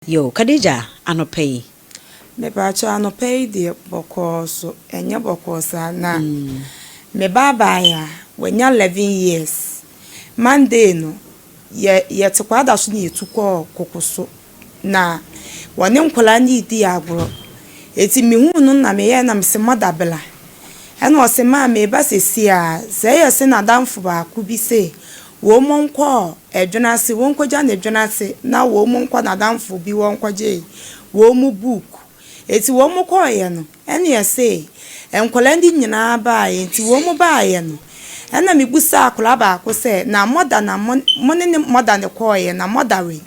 Yo, Khadija, anopei. Me bacha anopei de boko so enye boko sa na. Me baba ya when you 11 years. Monday no ye tekwada so ne etukọ kokoso na wone nkola ni di agro. Eti mihu no na me ye na me se modabela. Ena o se ma me ba sesi a se ye se na damfo ba ku bi se wo monko edwonase wo nkogya na edwonase na wo monko na damfo bi wo nkogye wo mu book eti wo mu koye no ene ye se enkola ndi nyina ba ye eti wo mu ba ye no ena mi busa akola ba ko se na moda na monene moda ne koye na moda we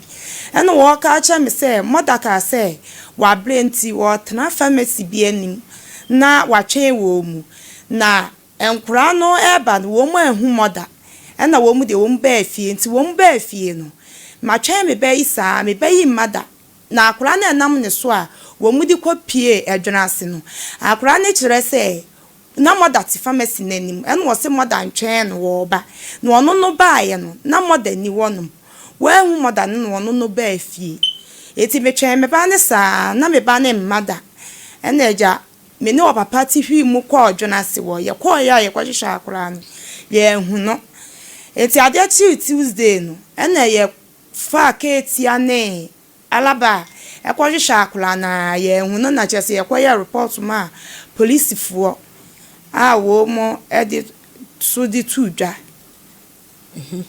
ena wo ka acha me se moda ka se wa brenti wo tena pharmacy bi anim na wa twen wo mu na enkura no eba no wo mu ehu moda ena wo mu de wo mu ba fie nti wo mu ba fie no ma twen me ba isa me ba yi mada na akura na enam ne so a wo mu di kopie edwonase no akura ne kire se na moda ti pharmacy nanim ena wo se moda ntwen no wo ba na ono no ba ye no na moda ni wonum wo ehu moda no ono no ba fie eti me twen me ba ne sa na me ba ne mada ena eja me ne wo papa ti hwi mu kwa odwonase wo ye kwa ya ye kwa hihya akura no ye hu no eti ade Tuesday no ena ye fa keti ane alaba e kwa hihya akura na ye hu no na chese ye kwa ya report ma police fo a wo mo edi so di tudwa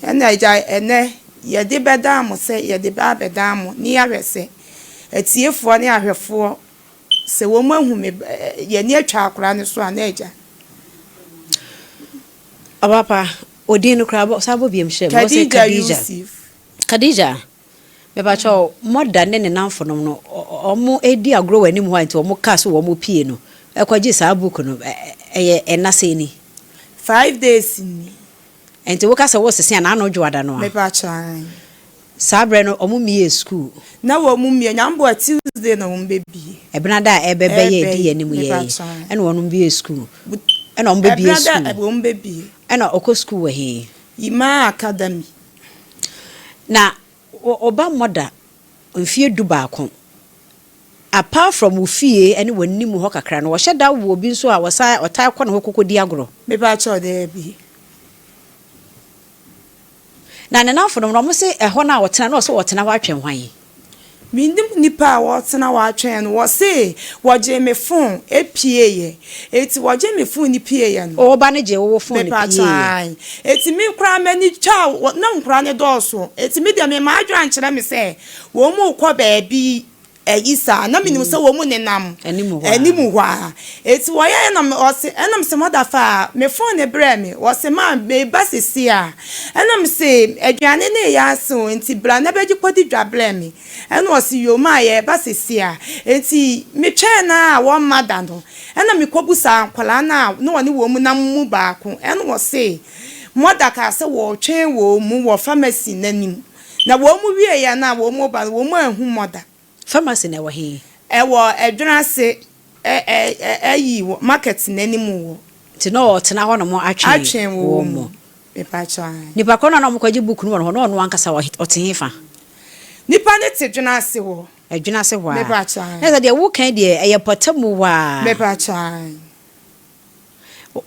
ena eja ene ye de beda mo se ye de ba beda mo ni ahwese etiefo ne ahwefo se wo mo ahu me ye ni atwa akura ne so ana eja Abapa odin krabo sabo biem hye mo se Khadija me ba cho moda ne namfo no omo edi agro wani mu ha nti omo ka so omo pie no ekwaji sa book no eye enase ni 5 days ni enti wo ka se wo sese na anodwada no me ba cha sabre no omo mie school na wo mu mie nyambo Tuesday na wo mbebie ebna da ebebe ye di ani mu ye ene wono mbie school ene omo bebie school ebna da wo mbebie ene okọ school we he Ima Academy na oba moda mfie du baako apart from ufie ene wanimu ho kakra no wo hyeda wo obi nso a wosa otai kọ na hokokodi agro me ba cha de bi na ne namfo no mo se eho na wotena na so wotena watwen hwan mindim nipa wo tena wa atwen wo se wo je me phone epie ye eti wo je me phone ni pie ye no o ba ne je wo phone ni pie eti mi kra mani cha na nkra ne doso eti mi de me ma adwan kire me se wo mu kọ ba bi isa na minim se wo mu nenam animu hwa eti wo ye na o se enam se moda fa me phone ne bre me wo se ma be basisi a enam se aduane ne ya so enti bra na beji kodi dwabre me eno o se yo ma ye basisi a enti me twen na wo mada no enam me kobusa kwala na no woni wo mu na mu baako eno wo se moda ka se wo twen wo mu wo pharmacy nanim na wo mu wie ya na wo mu ba wo mu ahu moda pharmacy na wa he ewo edwonase yi market nanimu wo ti no tena ho no mo atwen wo mo pepa cha nipa kono na mo kwaji book no no no ankasa wa otehefa nipa ne te dwonase wo edwonase wa pepa cha na de wo kan de eyepotamu wa pepa cha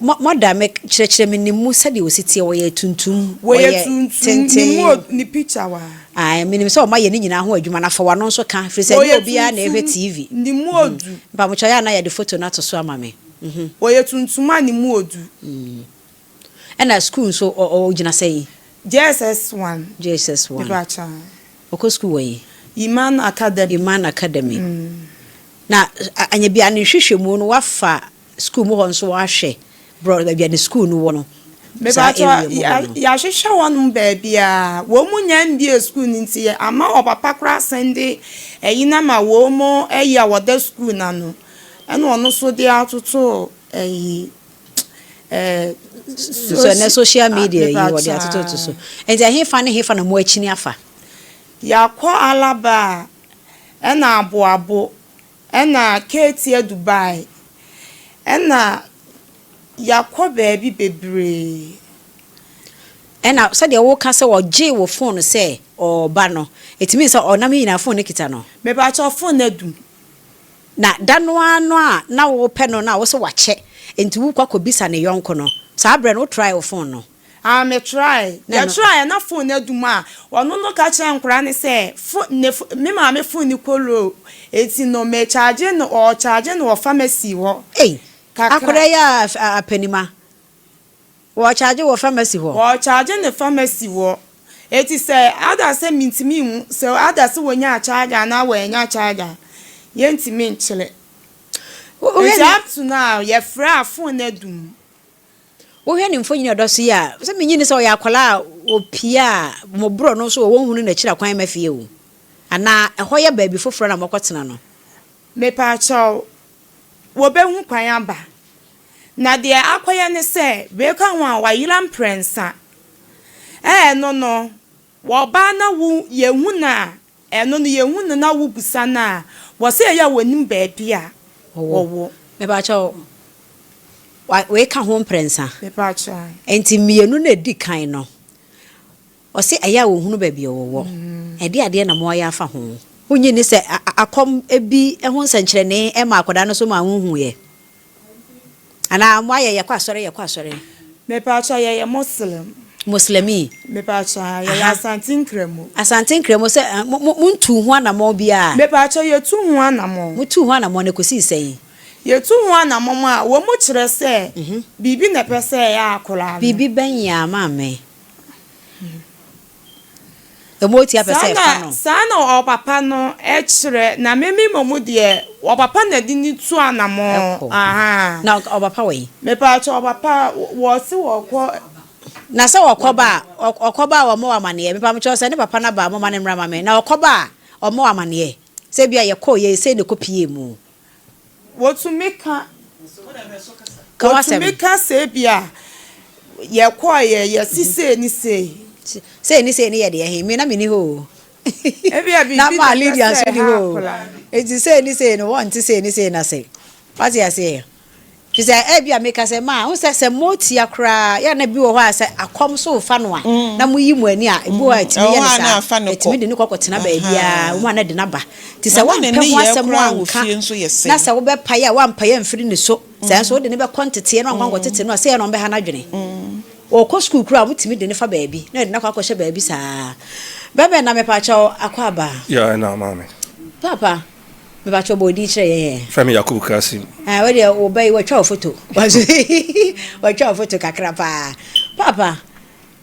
moda me kire me nimu sade ositie wo ye tuntum wo ye tuntum ni picture wa ai minim so ma ye ni nyina ho adwuma na fa wa no so ka firi se ni obi a na ehwe TV ni mu odu ba mo choya na ye de photo na to so ama me wo ye tuntum ani mu odu na school so o gina say JSS1 pepa cha oko school we Iman Academy na anya bia ne hwehwemu no wafa school mo ho nso wa hwe bro bia ne school no wo no me ba ya hwehwe won ba bia wo mu nya mbie school nti ama opapa kra sende eyina ma wo mo eya woda school na no ene ono so de atoto so na social media yi wo de atoto so enti he fa na mo achini afa ya kwa alaba ena abo ena Katie Dubai ena yakọ baby bebre ena so de wo ka se wo gye wo phone se o ba no it means o na me na phone kita no me ba cho phone na dum na dano ano a na wo pe no na wo se wache enti wo kwa kobisa ne yonko no sa bre no try wo phone no me try ya try na phone na dum a ono no ka kire nkura ne se me ma me phone ni kolo eti no me charge no o charge no pharmacy wo akure ya apenima wo charge wo pharmacy ne pharmacy wo eti se ada se mintimi hu se ada se wonya charge na wo nya charge yentimi nchele it's up to now ye fra phone na dum wo hwe ni mfonyi odo so ya se menyi ni se o ya kwala opia mo bro no so wo hunu na kira kwan mafie wo ana eho ya ba bi foforo na mokotena no me pa chaw wo be hu kwan aba na de akwaya ne se be ka ho a wa yiram prensa no wo ba na wu ye hu na no ye hu na wu busa na wo se ya wonim ba bia wo me ba chaw we ka ho prensa me pa chaw enti mienu na di kan no o se aya wo hunu ba bia wo ede ade na mo ya fa ho onye ni se akom ebi ho nsankyere ne e ma akoda no so ma hu ye ana mo aye yakwa asore me pa chaw ye muslimi me pa chaw ye asantin kremo se muntu ho na mo bia me pa chaw ye tu ho na mo mutu ho na mo ne kosi sei ye tu ho na mo a wo mo kire se bibi na pese ya akola bibi ben ya maame emoti apese fa no sana o papa no e kire na memi momu de o papa na di ni tu anamo na o papa we me pa cho o papa wo si wo ko na se okoba wo mo amane me pa mo cho se ne papa na ba mo mane mra mame na okoba o mo amane se bia ye ko ye se ne kopie mu wo to meka se bia ye ko ye si se ni se ni ye de he me na me ni ho bia bi na ma Lydia so ni ho eti se no want se na se what you say she say bia meka se ma who say moti akra ya na bi wo ho ase akom so fa no a na mu yi mu ani a ebu a timi ye na sa etimi de ni kokotena ba bia wo na de na ba ti se wan pe ho asem anka na se wo be paye a wan paye mfiri ni so se so de ne be kontete no anwa ngotete no se ye no be ha na dwene o ko school kura mutimi de ne fa ba bi na de na kwakoshe ba bi saa bebe na me pa cha akwaba ya na mama papa me ba cho body chire ye Femi Yakubu Kasim we dey obey we twa photo we twa photo kakra pa papa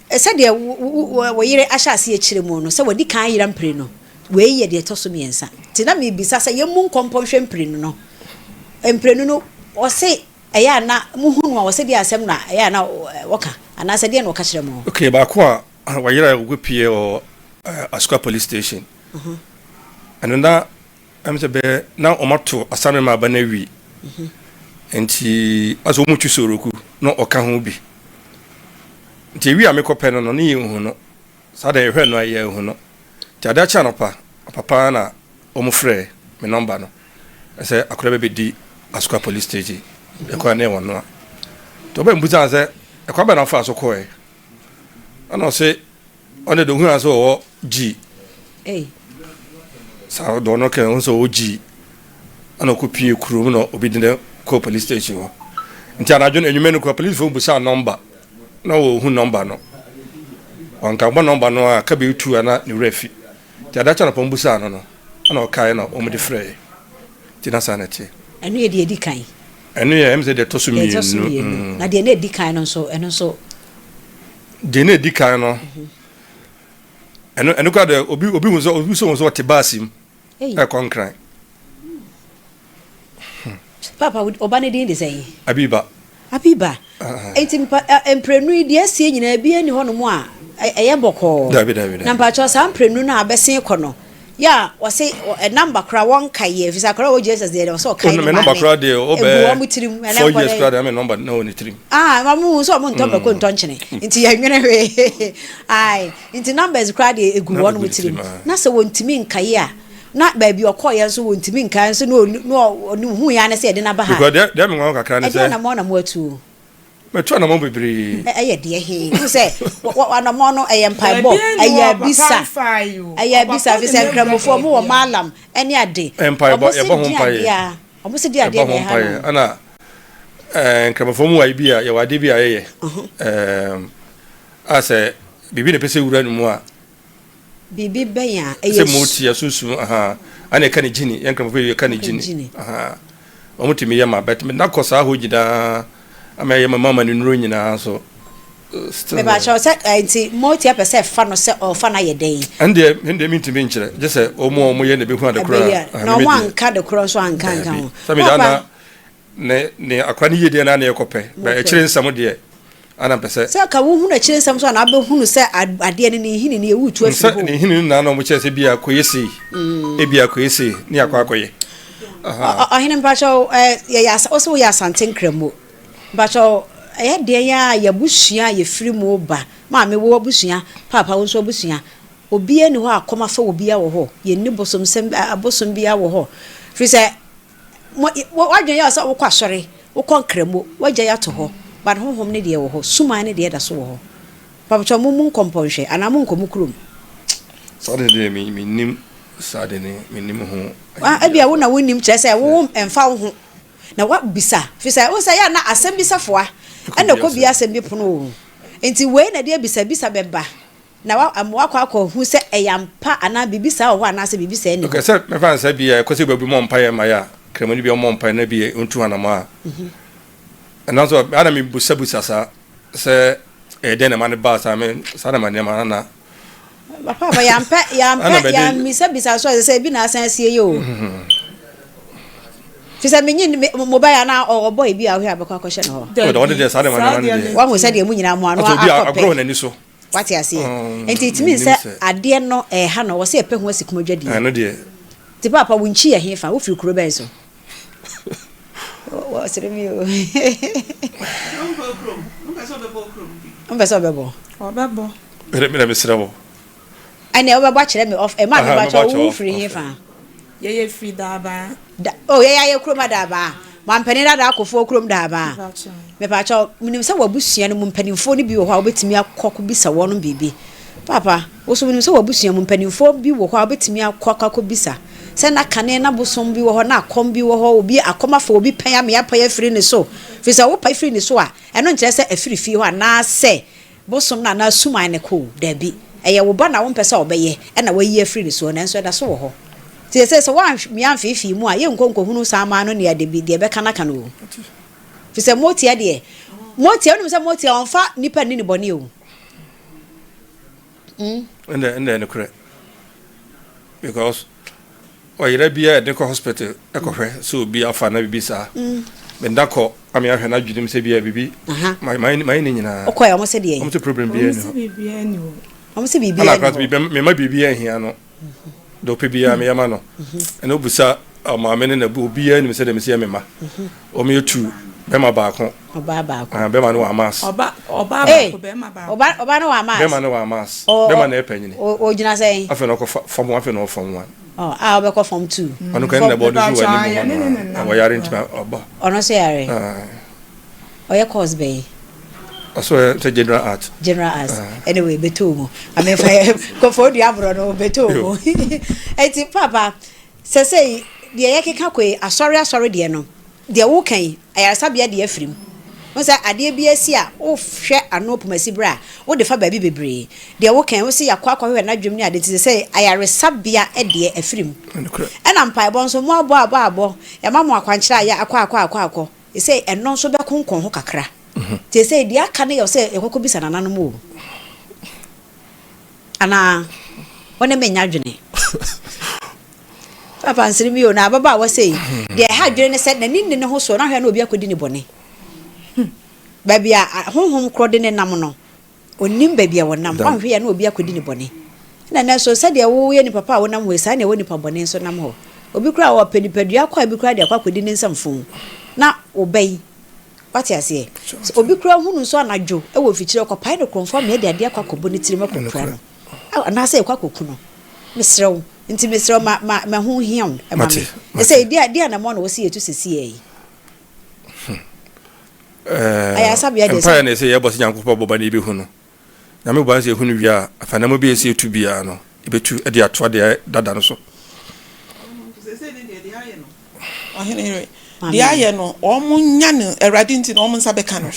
se de wo yire ahyase e chire mu no se wodi kan yira mpre no we ye de to so miensa ti na me bisa se ye mu nkompɔhwe mpre no mpre no o se eya na muhunu a o se de asem na eya na woka ana se de na woka chire mu okay ba ko a wa yira wo pie o Asukwa police station and na am se be na omato asame ma ba na wi enti aso mu twusoroku no oka ho bi enti wi amekope no ne hu no sa da ehwe no aye hu no ti ada cha no pa papa na omufre me number no se akora be di Asukwa police station e kwa ne won no to be mbuza se e kwa be na fa so ko e ana se one do hu aso wo G sa do no ke on so oji ana ko pie kurum no obi de ko police station ho nti anajo enwume no ko police phone busa number na wo hu number no on ka bo number no a ka be tu ana ni refi ti adacha na pombusa no no ana o kai no o mo de frɛ ti na sanete enu ye de edi kan enu ye em se de tosu mi na de na edi kan no so enu so de na edi kan no enu ka de obi so te basim e konkran papa obane din de say Abiba etim emprenu de asie nyina bi ani ho no mo a eye boko David na pa cho sa emprenu na abesen ko no ya wose number kra won kai fisa kra o Jesus de so kai no number kra de o be 4 years kra de me number na o ni trim mamu so mo ntobe ko ntonchene nti ya nwene we ai nti numbers kra de egu won mo trim na se wontimi nkai a na ba bi okoye so wontimi nkai so no hu ya na se de na ba ha because de me won kakra ne se na mo atu me to na mo bebre de he who say wana mo no empaibo bisa bisa Afisem nkramofo mo wo malam ene ade empaibo ye bo ho mpaye omo se di ade ne ha ana nkramofo mu wa bia ye wade bia ye ase bibi ne pese wura nu mu a bibi benya se moti asusu ana ka ne gini nkramofo ye ka ne gini omo timi ye ma bet me na kosa ho gida ama ye mama ne nuro nyina so me ba cho se anti moti apese fa no se o fa na ye den ende mi ntimi nkyere je se omo ye ne be hu adekora no wan ka de kro so anka nka ho sabi dana ne akwani yede na na yekope ba e kire nsam de ana pese se ka wo hu na kire nsam so na be hu no se ade ne hini ne ewutu afi ne hini na na mo kire se bia koyesi e bia koyesi ne akwakoye Ohene mpacho ya also ya santen kremo mpacho de ya busua ye firi mu ba maame wo busua papa wo so busua obi ani ho akoma fa obi a wo ho ye ni bosom sem abosom bia wo ho fi se wadwe ya so wo kwasore wo konkremo wagya ya to ho ba honhom ne de wo ho suma ne de da so wo ho papa cho mun komponhwe ana mun komukrum so de mi nim sade ne menim ho abia wo na wonim kire se wo emfa wo ho na wa bisa fi se wo se ya na asem bisa foa ana ko bia asem bi pono enti we na de bisa beba na wa amwa kwa hu se eyampa ana bibisa wo ana se bibisa eni okay se me fa se bia ko se babu mo mpa ye ma ya kremani bia mo mpa na bia ontu anama ana so ana mi busa sa se de na man ba sa me sa na man ma na papa ya bisa so se bi na asan sie yo fisa menyi mobile na boy bi a hwe abekwa kwhye no ho de sa de man de wa mo se de mu nyina mo ano agro na ni so wati ase enti itimi se ade no ha no wo se epe ho asikumadwadi ano de ti papa wunchi ya hefa wo firi kuro ben so wa sere mi o Umbeso bebo obebo me mesra bo ane obebo kire me off e ma me ba cho wo firi hefa ye free daba ye kuro daba mampani da akofo kuro daba me pa cho minim se wabusua no mpanimfo ni bi wo ha obetimi akoko bisa wono bibi papa wo so minim se wabusua mpanimfo bi wo ha obetimi akoko bisa se na kane na bosom bi wo ho na akom bi wo ho obi akomafo obi pan ya me ya pa ya firi ne so fi se wo pa firi ne so a eno nkire se afiri fi ho na se bosom na suman ne ko da bi eye wo ba na wo mpese obeye e na wayi afiri ne so na enso da so wo ho ti se wan mi amfifi mu a ye nkonko hunu sama no ne ade bi de be kana kana o fi se moti ade moti onu se moti onfa nipa ni boni o ende ne kure because Oyerepa de ko hospital e ko hwe so bi afa na bibi sa me ndako ami ahwe na dwudim se bia bibi mai ni nyina okoya mo se de o mo se problem bia ni o mo se bibi ana krat bibi me ma bibi ahia no do pe bia me yama no eno busa maame ne na bu bia ni se de me se me ma o me tu be ma ba ko be ma no wa mas oba ba ko be ma ba oba no wa mas be ma no wa mas be ma na e panyini o gina sei afa no ko fom afa no fom one be ko form 2 onu kan na bodu zo ani mo wa yare ntima oba ono so yare oya course be also to general art anyway beto mo ame fa ko for di abro no beto mo eti papa say de ye keka kwe asori de no de wo kan ayasabia de afrim won say ade bi asi a wo hwe anopumasi bra wo de fa ba bi bebre de wo kan wo say yakwa hwe na dwom ni ade ti say ayaresabia de afrim ena mpai bon so mo abo ya mamo akwankyira ya akwa e say eno so be konkon ho kakra te say dia aka ne yo say ekoko bisa nananom o ana wona menya dwene papa nsiri mi o na baba wa say dia ha dwene ne say na ninne ne ho so na hwe na obi akodi ne bone babia honhom krode ne nam no onim babia wonam wa hwe ya na obi akodi ne bone na so say dia wo ye ni papa wonam we say na wo ni pa bone so nam ho obi kura wo pedipadua kwa bi kura dia kwa kodi ne nsamfo na obey wati ase obi kura hunu so anadwo e wo fikyire kwa pai no konfo me dia kwa kobo ne tirima kokura no na say kwa koku no mesrew nti mesrew ma hu hiam e ma me say dia na mo no wo si etu sesi aya sabia de empire na say ye boss nyankopɔ boba na ebehu no na me boss ehunu wi a afana mo be esi etu bia no ebetu e de ato de dada no so Ohene de aye no omunya no erade nti no omunsa beka no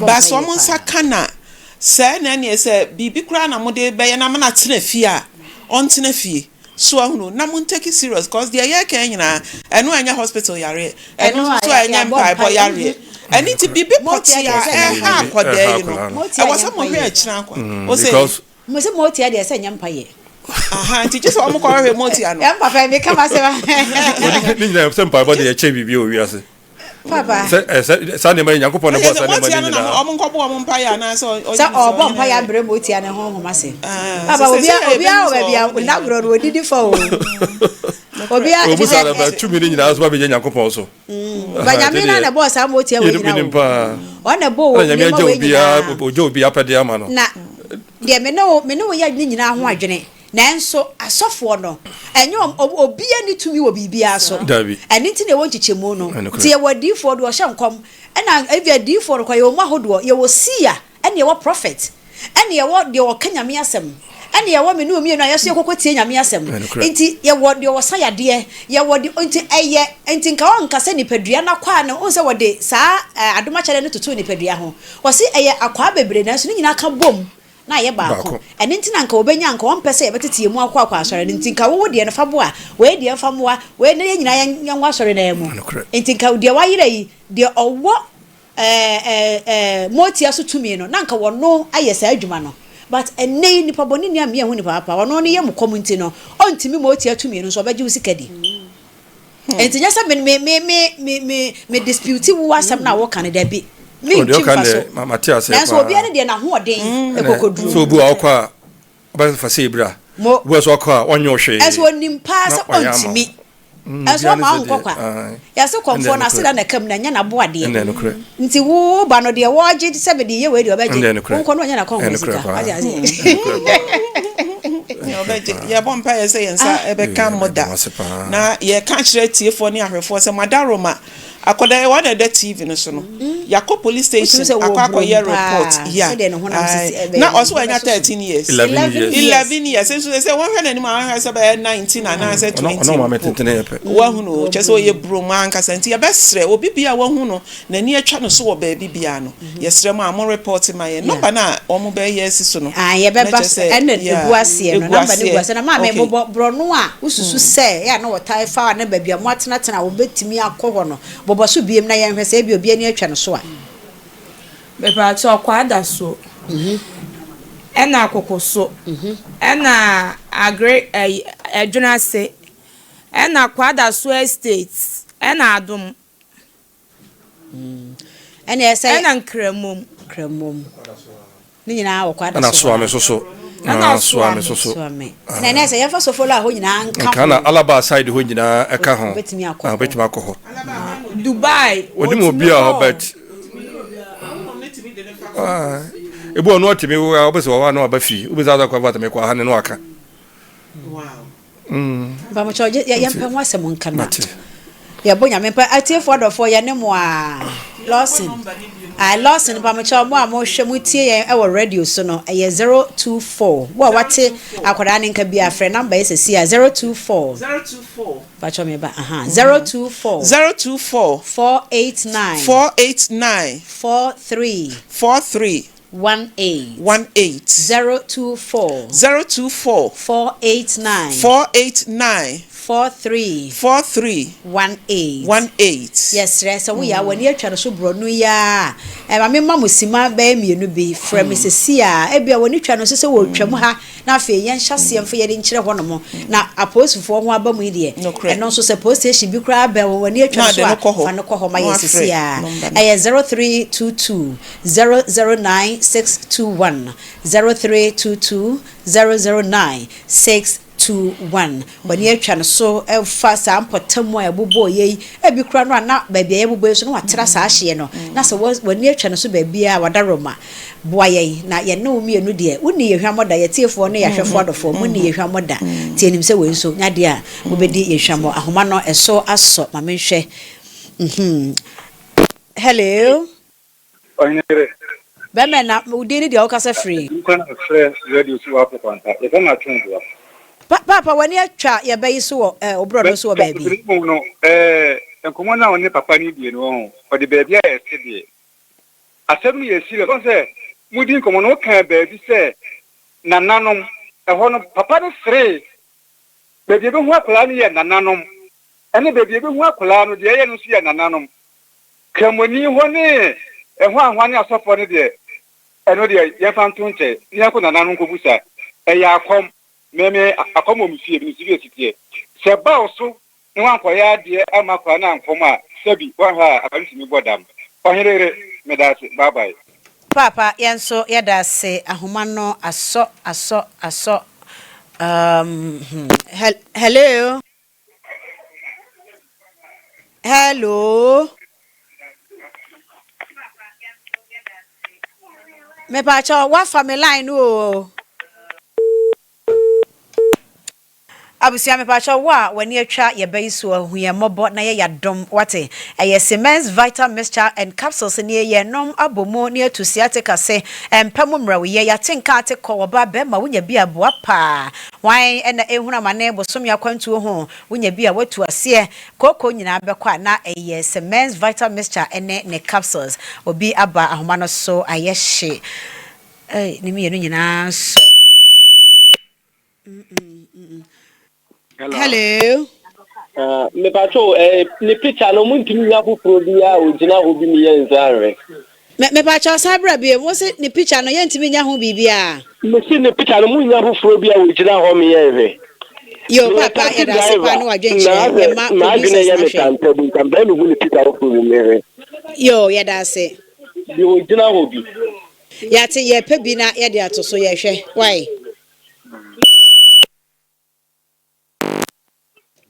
ba so omunsa kana se na ne se bibi kura na mo de be ye na na tena fie a on tena fie so ahunu na mo take it serious cause the aye kan nyina eno anya hospital yare eno so anya mpa bo yare eni ti bibi poti ya ha akode you know e wasa mo hwe akira kwa o say mo se mo ti ya de se anya mpa ye aha nti just o mo ko hwe mo ti ya no ya mpa fa me kama se ba ni nyina se mpa bo de che bibi o wi ase papa sa ne ma nyankopɔ ne bo sa ne ma ni na o mo ko bo o mo mpa ya na so sa o bo mpa ya bre mo ti ya ne ho ho ma se papa obia o bia na gro no odidi fo obia o busa na ba 2 minutes nyina so ba be nyankopɔ so ba nyame na bo sa mo ti ya we nyina o na bo o nyame je obia pede ama no na de me no ya nyina ho adwene nanso asofo no enyo obia ni tumi wo bibia so eni nti na wo nchichemu no tie wadifo do hye nkom ena evia difo no kwa ye mo ahodo ye wo sia ene ye wo prophet ene ye wo de wo kanyame asem ene ye wo me no mi no yeso yekokotie nyame asem nti ye wo de wo sayade ye wo de nti eye nti nka won kase nipadua na kwa na on se wo de saa adoma kyale no tutu nipadua ho wo se eye akwa bebre nanso ni nyina ka bom na ye baako ene nti na nka obenya nka won pese ye betete mu akwa asore nti nka wo de ne fa bo a we de fa mo a we ne nyina yanwa asore na mu nti nka de wa yire yi de owo moti aso tumi no na nka wono aye sa adwuma no but ene ni paboni ni am ye hu ni papa wono ne ye mu community no ontimi moti atumi no so obeji usikadi enti nya sa me dispute wo asam na wo kan da bi me chimfa so Matias so obi ane de na ho oden ekokoduru so bu akwa ba fa se ibra bu so akwa onyo hwe eso nimpa sa ontimi eso ma nkokwa ya se komfo na sida na kam na nya na boade nti wo ba no de wo age se be de ye we de obeje nko no nya na kon sika aje obeje ya bompa ye se yensa ebe kan moda na ye kan kire tiefo ni ahwefo se madaroma akoda one of the TV no so no yakọ police station akọ year report ya na also anya 13 years 11 years so say one hwe na ma say 19 na say 20 no ma metentene yepe wa hu no chese oye bro man ka santi ya besre obi bia wa hu no na ni atwa no so wo ba bibia no yesre ma mo report ma ye number na omo ba yes so no ye be ba ene eguase no number ne eguase na ma me bro no a ususu say ya na wotai fa na ba bia mo atena wo betimi akọ no bobo so biem na ye hwese bi obi ani atwa no so a be pa cho kwada so ena akoko so ena agre adwuna se ena kwada so estate ena adom ena ese ena nkramom ni nyina akwada so ena so ame so ana so ame na na se ye fa so follow a ho nyina nka na alaba side ho nyina eka ho betimi akọ Dubai wodi mo bia Robert ebo no otimi wo obese wa na abafi obese aza kwa me kwa hane no aka ba mo choje ya mpa mo asem nka na ya bonya me mpa atiefo adofo ya ne mo a Lawson ba mo choje mo a mo hwe mo tie ye e wo radio so no ye 024 wo wate akoda ne nka bia frɛ number is si 024 ba cho me ba 024 489 43 18 024 489 43 18 yes resa we ya wani atwa so bro no ya ma me mamusima ba mienu bi from Mrs. e bia wani twa no se wo twam ha na afa ye nhase mfa ye de nkire ho no mo na aposufo ho aba mu ide eno so se post station bi kra ba wani atwa so fa no ko ho ma yes ya 0322 009621 0322 009621 wani atwa no so e fa sa mpotamu a bobo ye e bi kra no na ba bia ye bobo so no watera sa ahye no na se wani atwa no so ba bia wadaroma boaye na ye no mi enu de uni ye hwamoda ye tiefo no ye hwefo adofo mu ni ye hwamoda tienim se we so nya de a wo bedi ye hwamo ahoma no eso aso ma menhwe hello Oyere. Bema na udini di okasa free. Nkwana fresh radio so wa kwanta. E ka na twendwa. Papa wani atwa ye bayi so obro no so baabi. No enkomo na woni papa ni die no o de baabi a yesi die. Asem ye si le so say mudi nkomo no kan baabi say nananom ho no papa no free. Baabi be hu akola no ye nananom. Ene baabi be hu akola no de ye no so ye nananom. Kramoni ho ne ho ahwane asofo no de eno de ye fanto nche ye ko nananom ko busa ya akom meme akom omusie bi nsi bi se ba oso ne wan koya de amakwa na ankom a sabi wa ha akanti mi bodam Oyerepa medase bye bye Papa yenso yadase ahoma no aso hello me pa cho wa family line o abusia me pa cho wa wani atwa ye bayiso ahuye mobo na ye yadom wate Semens Vital Mixture and Capsules ne ye nom abomo ne atusiatica se empamumra we ye yatenka ate ko ba be ma wunya bia boa pa wan na ehuna mane bosom yakwantu ho wunya bia watu ase koko nyina be kwa na Semens Vital Mixture ne capsules obi aba ahoma no so ayehye ni mi yenu nyina so Hello. Me pacho ni picture no muntimi nya foforo bia ogina obi mi ye nzare. Me pacho sabra bia mo se ni picture no ye ntimi nya ho bibia. Me si ni picture no munya foforo bia ogina ho mi ye ve. Yo papa ya da se pa no adwenche ye ma producer na hwe. Na agene no ni picture foforo mi ye. Yo ya da se. Bi ogina ho bi. Ya te ye pa bi na ye de atoso ye hwe. Why?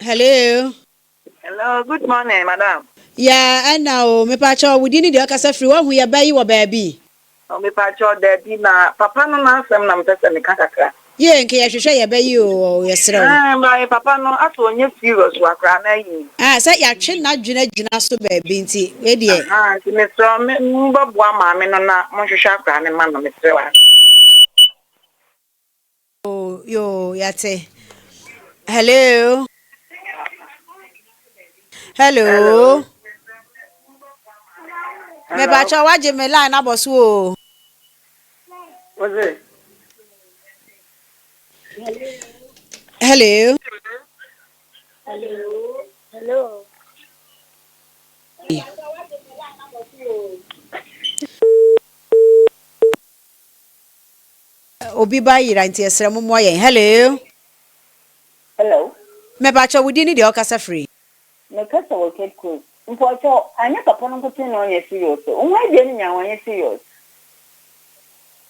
Hello. Hello, good morning, madam. Yeah, and now me pacho wudi ni de okasa free wa hu ya bayi wo baabi. O me pacho daddy na papa no na asem na mpese me kakaka. Ye nke ya hwehwe ya bayi o yesrew. Ba papa no aso onye serious wa kra na yi. Sa ya twe na dwena so baabi nti we de. Nti me so me mbabo amaame no na mo hwehwe akra ne ma no me trewa. Oh, yo, yate. Hello. Hello. Me bacha waje me line abosu o. What's it? Hello. Hello. Obi ba yira nti esre mo moyen. Hello. Hello. Me bacha wudi ni de okasa free. Me kasa wo ketku. Mpocho anya papa no kote no onye serious. Onwa de ni nya onye serious.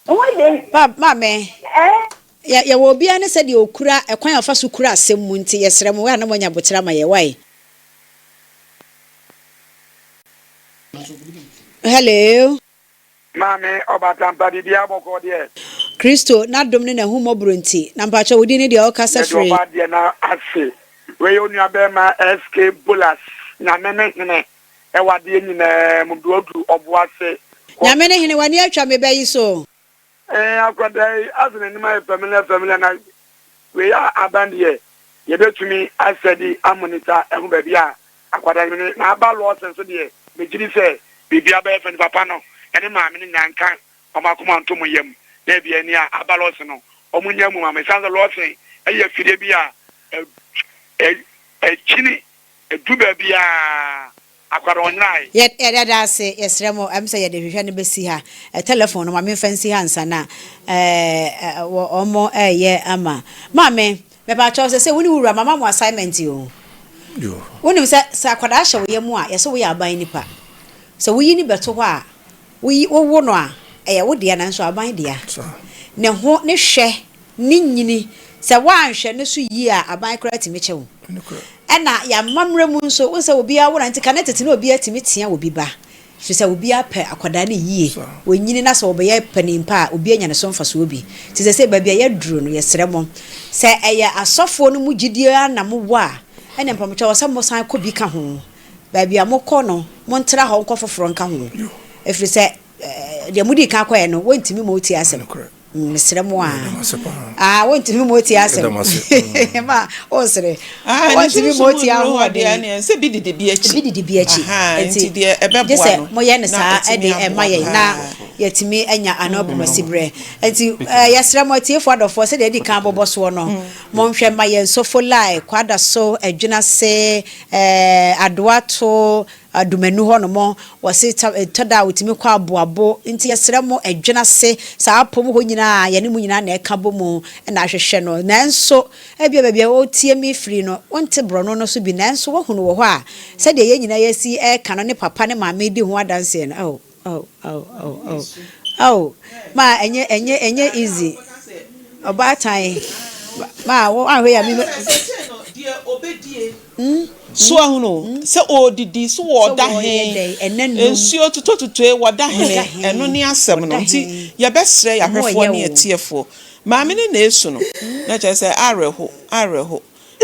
Onwa de Mame. Ya wo bia ne se de okura ekwan afa so kura asem mu nti yesre mo wa na monya botira ma ye wai. Hello. Maame obatampa di dia boko de Kristo na dom ne na hu mobro nti na mpacha wodi ne de okasa free. oba de na ase we yo nua be ma SK Bullets na meme hene e wade nyina mudodu oboase Nyame ne hene wani atwa me bayi so. Akwada azene ni my family na we ya abandie ye betumi asedi amonita ehu ba bia akwada ni na aba Lawson so de me giri se bibia ba efe ni papa no ene maame ni nyanka omakoma ntomo yam na bia ni aba Lawson no omunya mu maame sanza Lawson eye fide bia chini duba bia akwada onyai Ye da se yesre mo am say ye de hwehwe ne besi ha telephone no maame fancy ha nsa na omo ye ama maame me ba cho se woni wura mama mo assignment yo woni se akwada hye wo ye mu a ye se wo ya aban nipa se wo yi ni beto ho a wo no a eye wo de na nso aban de a ne ho ne hwe ne nyini se wanhwe ne so yi a aban kra ti me chewo ena ya mamre mu nso wo se obi a wo na nti connect na obi atimi tia obi ba so se obi apɛ akwada ne yie wonyini na se obeye panimpa a obi anya ne so mfaso obi ti se ba bia ye duro no yesre mo se eye asofo no mu gidie na mo wa ena mpamocha wo se mo san ko bi ka ho ba bia mo kɔ no mo ntra ho nkɔ foforo nka ho efiri se de mudi ka kwa no wontimi mo ti asem mesrɛ mo wontimi mo ti asem ma o sere wontimi mo ti ahode ane se bi didi bi achi enti de ebeboa no mo ye ne sa e de emaye na yetimi anya anobomo sibre enti yesrɛ mo tiefo adofo se de di kan boboso no mo nhwɛ ma ye sofo lai kwada so adwuna se Adwoa to adumanu ho no mo wose toda wotimi kwa aboabo nti yesrɛ mo adwuna se saa pom ho nyina ye ne mu nyina na eka bomu na ahwehwɛ no nanso ebia bia o tie mi free no wonte brono no so bi nanso wo hunu wo ho a se de ye nyina yesi eka no ne papa ne maame di ho adanse no ma enye easy obatai ma wo ahwe ya mi die obedie so ahuno se odidi so woda he ensuo tutotuto e woda he eno ne asem no nti ye besre ya hwefo ne etiefo maame ne na esu no na che se areho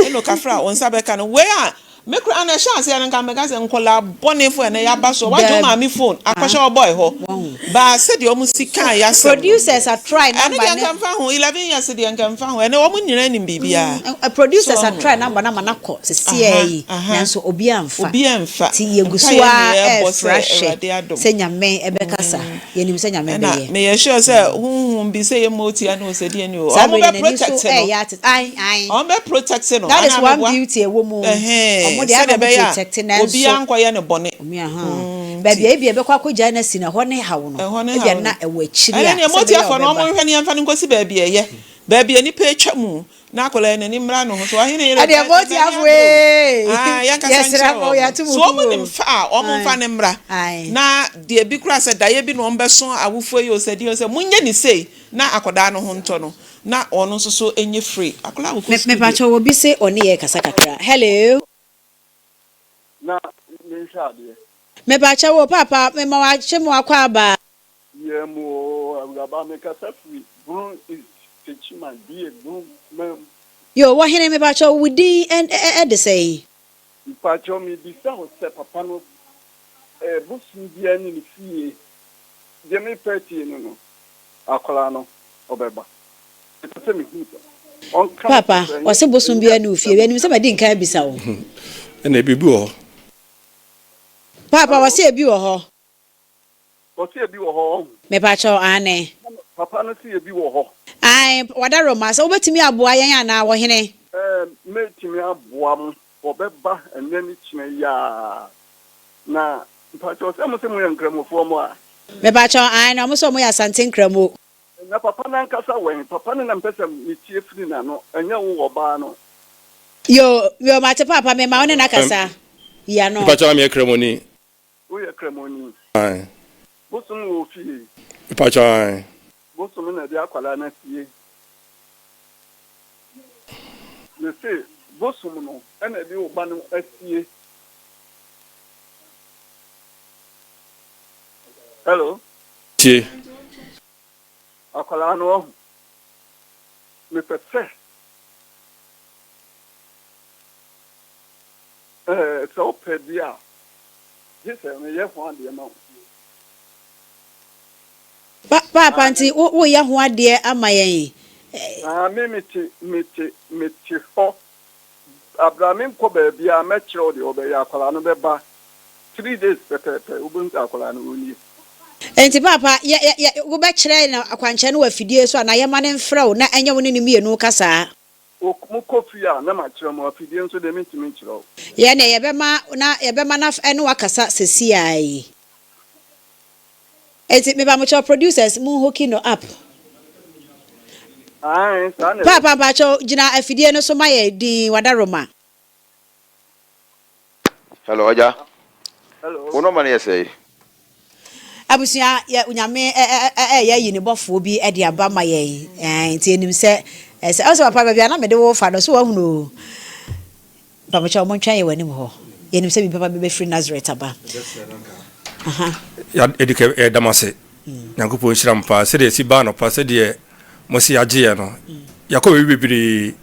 eno kafra onsa beka no we a mekura na chance ya nka mega se nkola bonefo ene ya baso wajo maame phone akwasha boy ho ba se de omusika ya se producers are try number na nka mfa ho 11 years de nka mfa ho ene omu nyina nim bibia producers are try number na manako se sie nanso obi amfa ti yegusua fresh se nyame ebekasa yenim se nyame be ye me ye sure se hunhun bi se ye moti anu se de ni o omo be protect no omo be protect no that is one beauty e wo mu obi anko ye ne bone baby e be kwa koja na si na ho ne hawo no e na e wa chiri a ne moti afo no mo hwe ne amfa ne nkosi baby eye baby ani pa etwa mu na akola ne ni mra no ho so ahene yere ade moti afo ya kasa so omo ni mfa omo mfa ne mra na de bi kura se da ye bi no mbeso awufo ye osedi o se munye ni sei na akoda no ho nto no na ono nso so enye free akola wo ko me pa cho obi se oni ye kasa kakra hello na nshade me ba chawo papa me ma wa chemo akwa aba ye mo agaba me kasa free bro is teachman die bro yo wa hene me ba chawo wudi and de say pa chawo me bi sa o se papa no busu bia ni fie je me party no akola no obeba se me huta papa o se busu bia ni fie we ni se ma di nkan bisa wo na bibi wo papa wase ebi wo ho me pa cho ane papa no se ebi wo ho ai wada roma so obetimi aboa yen ana wo hene metimi aboa mo obeba enye ni kine ya na pa cho se mo yankramofo mo a me pa cho ai na mo so mo ya santen kramo na papa na nkasa wen papa na mpesa mi tie firi na no enye wo oba no yo mate papa me ma one na kasa ya no pa cho me kremoni wo ye kremoni ai bosun wo fie pa cho ai bosun na dia kwala na fie ne se bosun no ena bi wo ba no asie hello ti akwala no me pese so pedia this me ye ho ade ma papa nti wo ye ho ade ama yen me ho abramin ko ba bia me kire de obe ya akwala no be ba 3 days pepepe ubuntu akwala no oni enti papa wo be kire na akwanche no afidie so na ye ma ne mfra wo na enye wo ne mienu kasa mu kofia na ma kire mo afidie nso de mentimi kire wo ye na ye be ma na eno wakasa sesi ai enti me ba mo cho producers mu hoki no up ai sana papa cho jina afidie no so ma ye di wadaroma hello aja hello wono man yesey abusia ya unyame ya yini bofo bi e de aba ma ye enti enim se also papa bia na me de wo fa do so wahunu papa cha mo ntwan ye wani ho yenim se bi papa be free Nazareth aba ya edike damase nyankopon hyiram pa se de si ba no pa se de mo si agye no yakob bibiri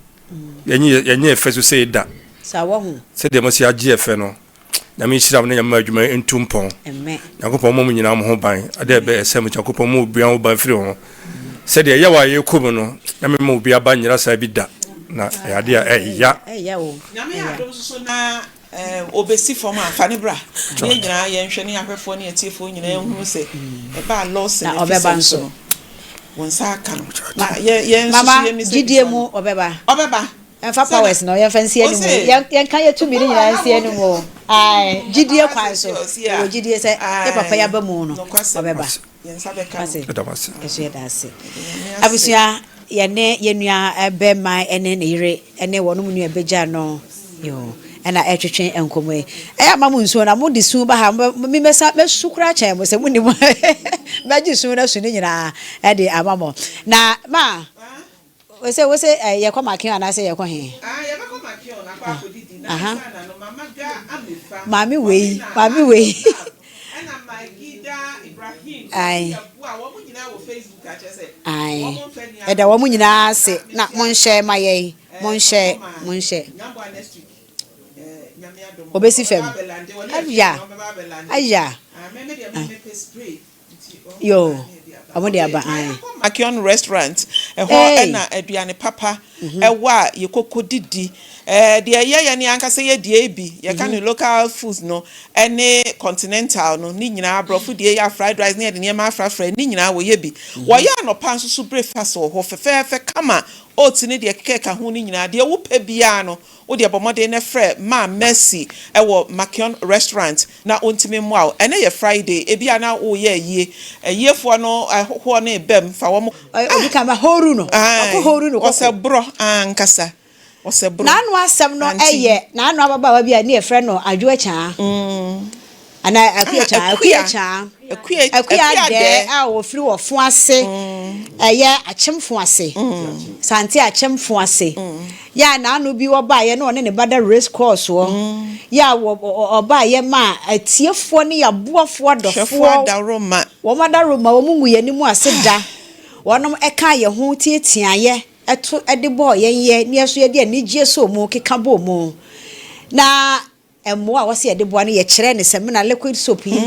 yenye efe so se da sa wahu se de mo si agye efe no na me shira na nyama adwuma entumpon yakopon mo nyina mo ho ban ade be esem yakopon mo bia ho ban firi ho se de yawa ye kum no na me mo bia ba nyira sa bi da na ade a ya o nyame adom so na obesi form afane bra ne nyina ye nhwe ne ahwefo ne atiefo nyina ehunu se e ba Lawson na obeba nso wonsa aka no ye mama gidie mu obeba Enfa powers no ye fancy anu ye kan ye tumi ni nyina nsi anu mo ai gidie kwan so o gidie se e papa ya ba mu no obeba ye nsa be kan eso ye dase abusia ye ne ye nua ebe mai ene ne Yere ene wonu mu nua beja no yo ana etwetwe enkomo e amamu nsuo na mo de su ba ha mi mesa mesukura cha mo se mu ni mo maji su na su ni nyina e de amamo na ma wose ye kwa makion ana se ye kwa he ye ba kwa makion na kwa akodidi na sana no mama ga amefa mami wei ana magida Ibrahim ai wa wo nyina wo Facebook a chese ai e da wo nyina se na mon share maye mon share nyambo next week nyame adom obesi fem aya me de spray yo amode aba ai Makion restaurant ho na aduane papa ewa ye kokodidi de ye ne anka se ye die bi ye kan local foods no ene continental no ni nyina abrofo de ya fried rice ne de ne ma afrafra ni nyina wo ye bi wo ya no pan so breakfast wo ho fefefe kama oats ne de keka ho ni nyina de wo pa bia no wo de bomode ne frɛ ma Mercy ewo Makion restaurant na ontime moa ene ye Friday e bia na wo ye yefo no ho ne bem fa wo odika ma horu no horu no ko se bro ankasa osebro na anu asem no eye na anu ababa wa bia ne frɛ no Adwoa cha ana akuya de a wo firi wo fo ase eye achemfo ase santi achemfo ase ya na anu bi wo ba ye no ne bada race course wo ya wo oba ye ma atiefo ne ya boafo adofo daroma wo madaroma wo mungu ye ni mu ase da wonom eka ye ho tietia ye eto ede bo ye ni aso ye de anigye so mu keka bo mu na emo a wose ede bo na ye kire ne sem na liquid soap yi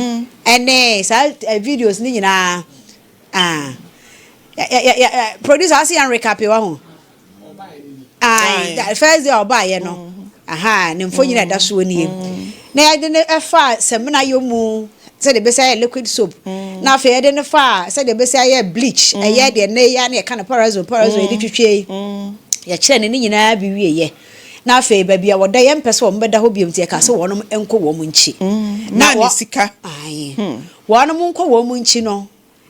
ene sa videos ni nyina producer asi an recap wa ho that first day oba ye no ne mfo nyina da so ni na ya de efa sem na yo mu se de be say liquid soap na fa ye de ne fa se de be say bleach ye de ne ya na ye kana parazone ye twitwe ye kire ne nyina bi wie ye na fe ba bia woda ye mpese wo mbeda ho biom tie ka se wonom enko wo mu nchi na ne sika wonom enko wo mu nchi no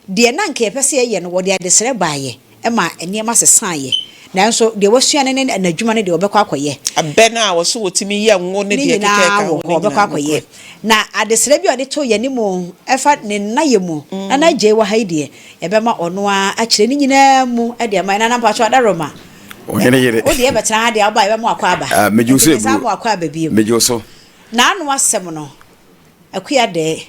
de na nka epese ye no wo de adesere baaye e ma eniema sesan ye nanso de wasua ne na adwuma ne de obekwa akoye abena wo so wotimi ye nwo ne de kekeka wo obekwa akoye na adesere bi ode to ye ni mu efa ne na ye mu na je wa haide ebema ono a kire ni nyina mu e de ma na mpacho adaroma Ohene Yere o de betena ha de aba e be mo akwa aba mejuso e sa mo akwa aba bi mejuso na anu asem no akuya de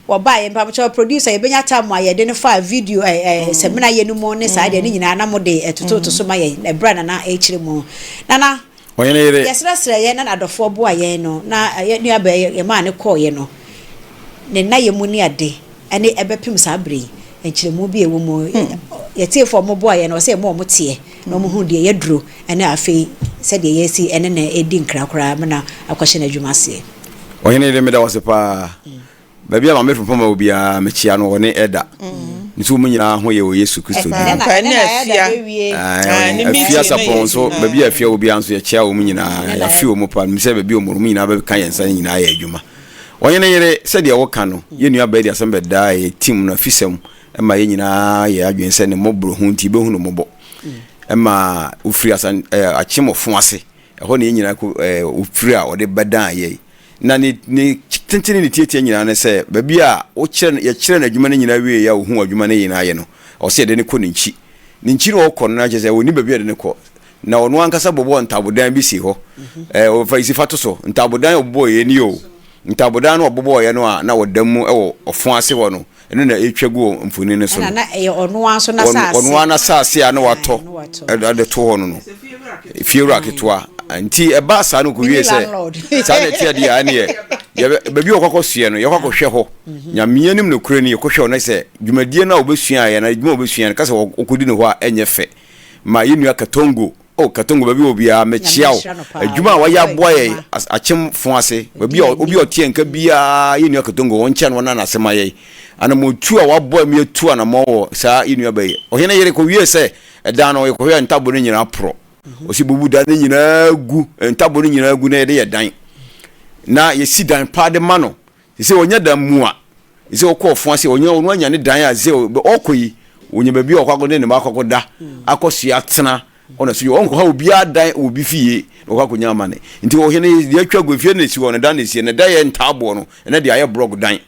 wo ba ye mpacho producer ye benya tam aye de ne fa video semina ye no mo ne sa de ne nyina na mo de etoto so ma ye e bra na e kire mu na Ohene Yere yesra ye na adofo bo aye no na ye nua ba ye ma ne call ye no ne na ye mu ni ade ene ebepim sa bre enkire mu bi ewo mu ye tie fo mo bo aye no se mo tie no mo hu de ye duro ene afi se de ye si ene na edi nkrakra me na akwahye na adwuma se Ohene Yere me da wose pa babia Maame Frimpomaa obia mechia no woni eda nso mu nyina ho ye o Yesu Kristo ni afia sapon so babia afia obia nso ye chia o mu nyina ya fi o mu pa mi se babia o mu nyina ba kan yensa nyina ya adwuma Ohene Yere se de wo kan no ye nua ba di asem be da ye team no Afisem ema ye nyina ye adwense ne mobro hu nti be hu no mobo ema ufiri asan achimofo ase ho ne ye nyina ko ufiri a ode badan ye na ni tentene ni tietie nyina ne se babia o kire ye kire na adwuma ne nyina wie ya hu adwuma ne nyina ye no o se de ne ko ni nchi no ko na je se woni babia de ne ko na ono ankasa bobo ntabodan bi si ho o fa isi fato so ntabodan obobo ye ni o ntabodan no obobo ye no a na wodamu e ofo ase wo no eno na etwagu mfuni ne so na ono anso na sase ono ana sase a na wato ade to ho no fie raketwa nti e ba sa no ko wie se sa na tie dia ne ye baby okoko sua no ye kokko hwe ho nyame anim no kure ni ye kohwe no se dwumadie na obesua ye na dwuma obesua ka se okodi ne ho a enye fe ma yenu akatongo katongo baby obia mechia wo adwuma wa ya boa ye achem fon ase baby obi otie nka bia yenu akatongo won kya no na asema ye ana motu a wa boa mi etu ana mo sa yenu abaye Ohene Yere ko wie se eda no ye ko hwe ntabo no nyina pro osi bubu da ne nyina gu ntabo no nyina gu na ye dan na ye si dan pa de mano se onya da mu a se okofo ase onya onu anya ne dan a ze okoyi onya baby okwago ne ma akwago da akosi atena ona so onko ha obi adan obi fie okwago nya mane nti Ohene ye atwa gofie na si won dan na si ne da ye ntabo no na de aye blog dan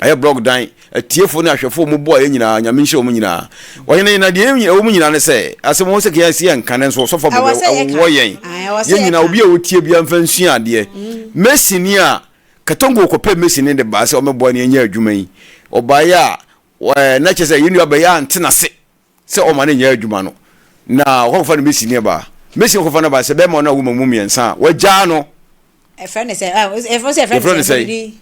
aye blog dan tiefo na ahwefo mu bo ye nyina nyame nhye mu nyina Ohene na de ye mu nyina ne se asem wo se ke yasi enkan nso so fa bo wo yen ye nyina obi a wotie bia mfa nsua ade mesini a katongo kope mesini de ba se o mebo ne nya adwuma yi obaya na chese yinu abaya antena se o ma ne nya adwuma no na wo fa ne mesini ba mesini ko fa na ba se be ma na wo mamu miensa waja no e friend say friend say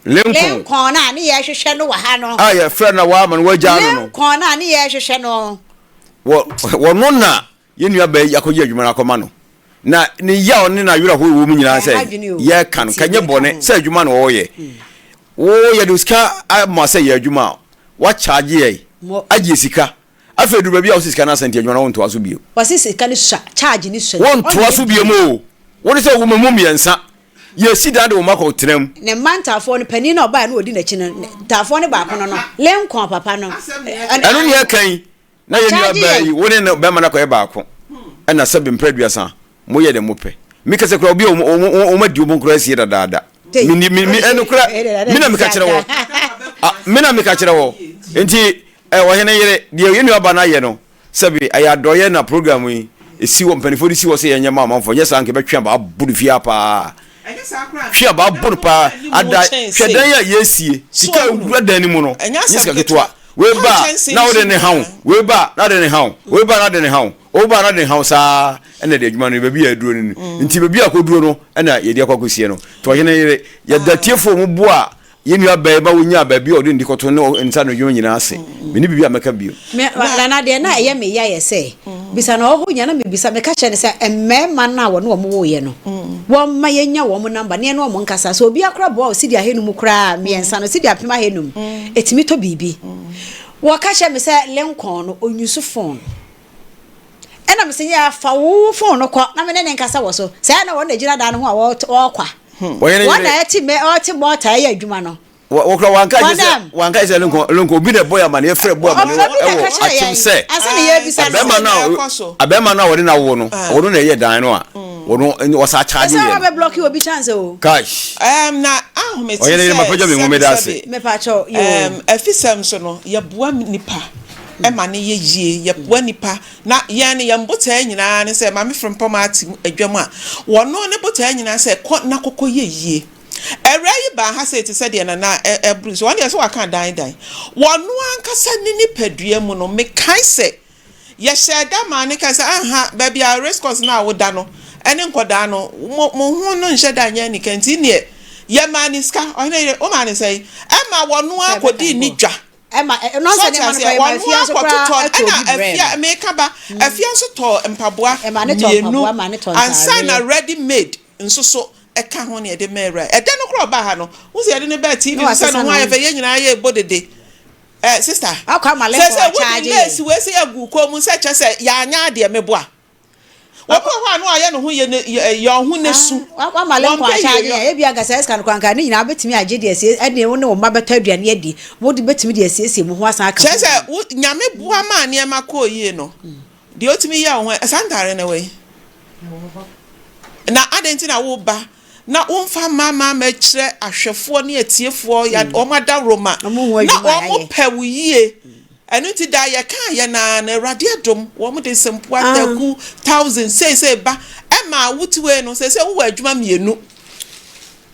Lenkon na ni ye hwehwe no wa ha no ya friend na wa ma no waja no Lenkon na ni ye hwehwe no wo no na yenu abaya akoje adwuma na akoma no na ni ya oni na yura ho wo mu nyina se ye kan kanye bone se adwuma na wo ye duska ma se ye adwuma wa charge ye aje sika afedu ba bia wo sika na senti adwuma na won to aso bio wasi sika ni charge ni so won to aso bio mo woni se wo mu miensa ye si dade wo mako trem ne mantafo no pani na oba na odi na chi no tafo ne ba kono no Lenkon papa no anu ne kan na ye ni abai woni na be ma na ko e ba ko na sabe mpraduasa moye de mope mikase kura obi o madi obo kura sie dada mi enu kura mina mikachira wo mina mikachira wo enti Ohene Yere de yenu aba na ye no sabe aya doye na program yi esi wo mpanifo di si wo se yenye ma manfo nyesa anke betwa ba budu fia pa hwia ba budu pa ada hwedan ya yesie sika ugura dan ni mu no nyesa ketwa weba na wo de ne hawo weba na de ne hawo weba na de ne hawo oba na de hawo sa ena de adwuma no baby aduro ni nti baby akoduro no ena ye de akwakosie no to Ohene Yere ya datiefo mu bo a yenu abai ba wonya baby odi ndikoto no nsa no dwuma nyina ase me ni bibi ameka bio na de na ye me ya ye se bisa na oho nya na me bisa me ka che ne se emmema na wo no mo wo ye no wo ma ye nya wo mo number ne no mo nkasa so obi akra bo sidi ahenu mu kra me ensa no sidi apema ahenu etimi to bibi wo ka che me se Lenkon no onyusu phone ena me se ya fa wo phone no kwa na me ne nkasa wo so se na wo na gira da no ho a wo kwa wana eti me oti bota ya adwuma no wo kra wanka ise Lenkon obi de boy amane efre boy amane achim se asa ne ye bisa abema na wo na wo no wo na ye dan no a wo sa charge ye asa be block you obi chance o cash na ahometi Ohene Yere mapaja me ngome da se me pa cho yo Afisem so no ye boa nipa ema ne ye yie ye boa nipa na ye ne ye mbota nyina ne se Maame Frimpomaa adwam a wono ne bota nyina se na kokko ye yie Ereyi ba ha se ti se de na Bruce one year so aka dan wono ankasa ne nipadua mu no me kai se ye sheda ma ne ka se aha ba bia response na woda no ene nkoda no mo hu no nheda nya ni kanti ne ye ma ni ska Ohene Yere o ma ne se e ma wono akodi ni dwa Emma no say ne man ko e afia so kra afia me ka ba afia so to mpaboa Emma ne to mpaboa ma ne to ansa na ready made nso so e ka ho ne de mera e de no kra ba ha no wo se de ne ba TV so no ho aye fe ye nyina ye bodede sister akwa ma le ko charge se we se agu ko mu se che se ya anya de meboa wako ho anu aye no ho ye ho ne su akwa ma le ko charge e bia ga se scan kwanka ne nyina betimi agye de ase e ne wo ne wo ma beta aduane adi wo de betimi de ase mu ho asan aka che se nyame bua ma ne ma ko yie no de otimi ya ho asantare na we na adenti na wo ba na wonfa mama mekire ahwefo ne atiefo ya omada roma na omo pewu yie enu ti da ye kan ye na Awurade adom wo mo de sempo ataku 1000 say ba e ma wutuwe no say wo adwuma mienu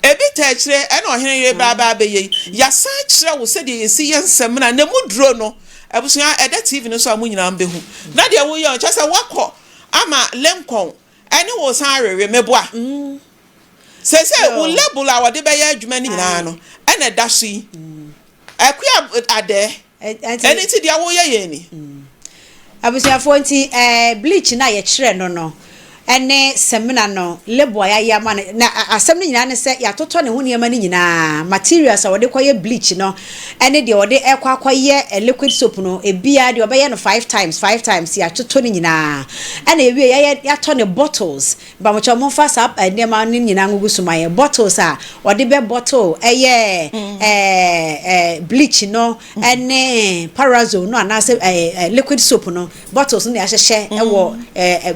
ebi ta kire e na Ohene Yere ba be ye ya sa kire wo se de yesi ye nsem na mu duro no ebusuya eda TV no so amunyina mbe hu na de wo ye o chese wakọ ama Lenkon ene wo san arewe meboa say wo label a wode be ya adwuma ni nyina no e na da so yi akua ade eni ti dia wo ye ni abusiafo nti bleach na ye kire no ene semina no label ya ma na asem ni nyina ne se ya toto ne ho niam ni nyina materials a wode koye bleach no ene de wode ekwakoye liquid soap no ebia de obeye no 5 times ya toto ni nyina ene ewie ya to ne bottles ba mo chomo fa sap ene ma ni nyina ngugu sumaye bottles a wode be bottle bleach no ene parazole no anase liquid soap no bottles no ya hyehye ewo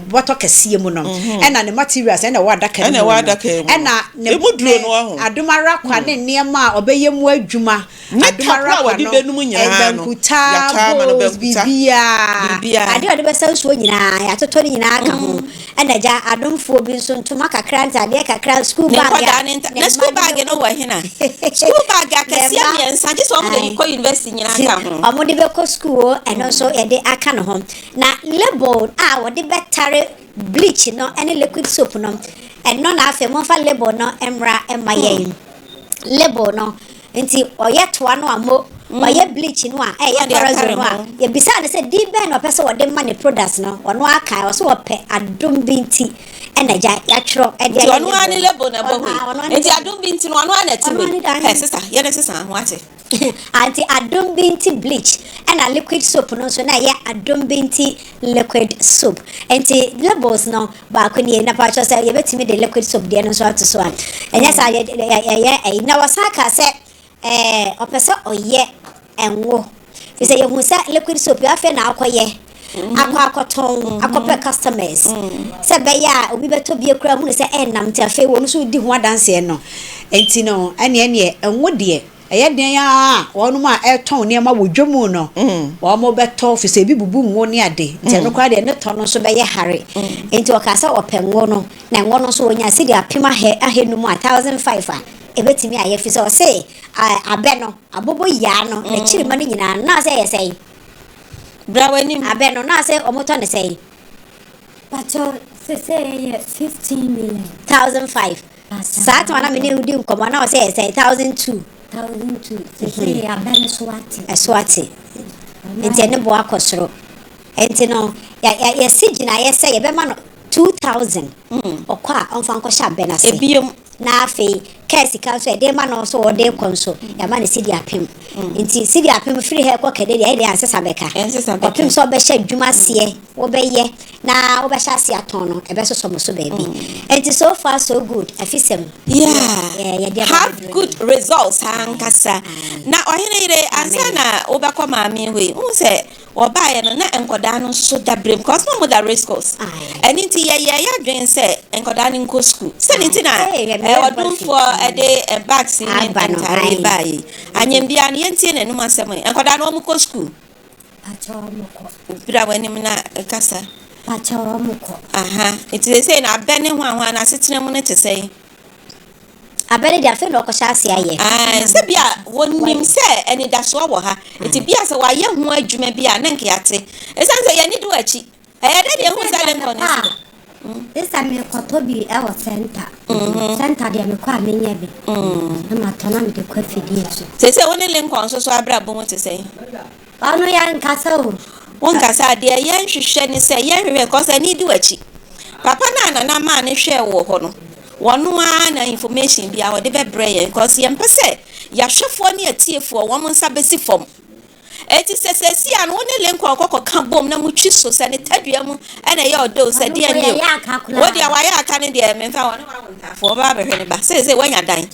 bottle kese mu no ena ne materials ena wa daka ena ne emuduro no ho adomara kwa ne niema obeye mu adwuma adomara kwa no benum nyina no ya kama no benkuta bibia ade ode besa nsuo nyina ya toto ni nyina aka ho ena ja adomfo bi nso ntoma kakra ntade kakra school bag na school bag no wa hena school bag akasia mi ensa je so mo de ko university nyina aka ho amo de be ko school eno so e de aka no ho na label a wo de betare bleach no any liquid soap no and no na afa mo fa label no emra emaye label no nti oyeto no amo oye bleach no a e ya parazole no a ye bisa de se di be no pese wo de mani products no ono aka o so ope adom binti enaja ya tro e de ono ani label na bo nti adom binti no ono ana timi sister ye de sister ho ate anti adom binti bleach and a liquid soap no so na ya adom binti liquid soap anti labels no ba ko ni na pa cho say ye betimi de liquid soap de no so ato so an enya sa ye na wasaka se opese oye enwo say ye hu say liquid soap ya fe na akoye akoton akope customers se be ya obi beto bie kura hu say enam ti afi wo no so di ho adanse no enti no ene enwo de den ya wonu ma eton ne ma wodwemu no wo mo beto fi se bi bubu ngo ne ade nti no kwa de ne to no so be ye hare enti o ka sa opengo no na ngo no so onya se de apima ahenu mu 1500 ebetimi aye fi so se abe no abobo ya no na chiri ma ni nyina na se ye sei braweni abe no na se omoto ne sei pacho se 15 million 1500 sa to na me ne udi nkomo na o se 1002 say abene swati enti ne bo akosoro enti no ya sigina ya say ye be ma no 2000 okwa onfa nkosha abena se ebiem na afi kesi kanso e de ma no so o de konso ya ma ne sidi apem enti sidi apem free he kwa kede ya de ansesa beka apem so be sha dwuma se wo be ye na wo be sha se aton no e be so so mo so baby enti so far so good Afisem have good results hankasa na Ohene Yere ansa na wo be kwa maame we wo se obaye no na enkoda no so dabrem cause no mo da race course and nti ya dwen se enkoda no nko school se nti na odun for ede bags in entire bayi anyembia ne yentie na num asem enkoda no mo ko school bra wani na kasa aha nti se na abene hwan na setena mu ne te sei abere dia fe no ko sha ase aye se bia wonim se eni da so wo ha enti bia se wa ye ho adwuma bia na nke ate esanse ye ni do achi de de hu sa le konesi esa me ko to bi e wo center dia me ko amenya bi na matana me de ko fidie se woni le nkon so abra bo mo te sei ano ya nkasa o won kasa de ye nhwehwe ni se ye hwehwe ko se ni do achi papa na ma ne hwe wo ho no wonu na information bia wo de be breye because ye mpese ya hwefo ne atiefo wo mo nsa besi fom eti sesesi an woni le nkwa kokko ka bom na mu twi so se ne tadua mu ena ye odo se de ne wo dia wa ya aka ne de memfa wo na wonta fo ba be hwe ne ba se wanya dan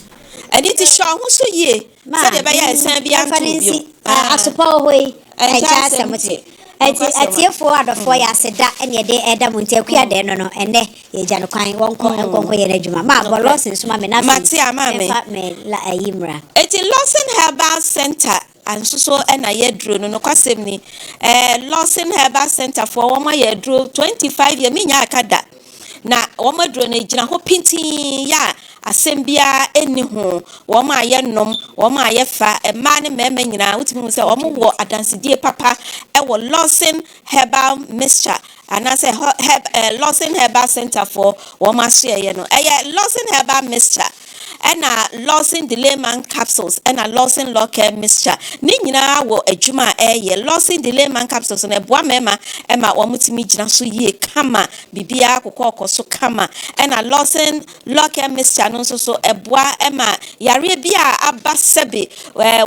eni ti sho ho so ye se de be ya esan bia ntu asopa hoi eja semuti atiefo adofo ya seda ene de eda munte akua de no ene ye gya no kwan wonko ye na dwuma ma bo Lawson suma me na mate amame me la ayimra eti Lawson Herbal Center anso ena ye dro no kwasem ni Lawson Herbal Center for wo ma ye dro 25 ye minya akada na wo ma dro na gina ho pintin ya asɛm bia ɛni ho wɔn a yɛ nom wɔn a yɛ fa mmaa ne mmarima nyinaa wotumi hu sɛ wɔn wɔ adansidie papa ɛwɔ Lawson herbal mixture anase Lawson herbal center for wɔn asoɛyɛ no ɛyɛ Lawson herbal mixture ɛna Lawson delayman capsules ɛna Lawson local mixture ne nyinaa wɔ adwuma ɛyɛ Lawson delayman capsules na ɛboa mɛma ɛma wɔn tumi gyina so yie kama bibia kokɔkɔ so kama ɛna Lawson local mixture no nso so ɛboa ɛma yare bi a aba sɛbe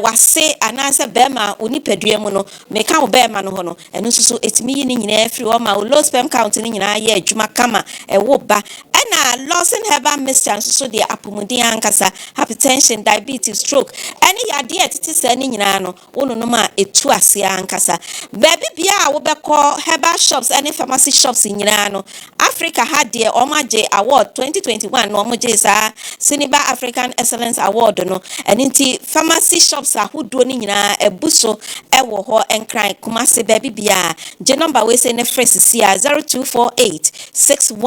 wase anase bɛma onipadua mu no meka wo bɛma no ho no ɛno nso so etimi yi ne nyinaa afiri hɔ ma low sperm count ne nyinaa yɛ adwuma kama ɛwo ba ɛna Lawson herbal mixture nso so de apomuden ankasa hypertension diabetes stroke ɛne yade etiti sɛ ne nyinaa no wono no ma etu ase ankasa baabi bia a wobɛkɔ herbal shops ɛne pharmacy shops nyinaa no Africa had the Omaje Award 2021 no Omaje sa Siniba African Excellence Award no and inti pharmacy shops ahodoɔ ne nyinaa ebuso ɛwɔ hɔ enkran Kumasi baabi bia je number we say ne fresh sia 0248 61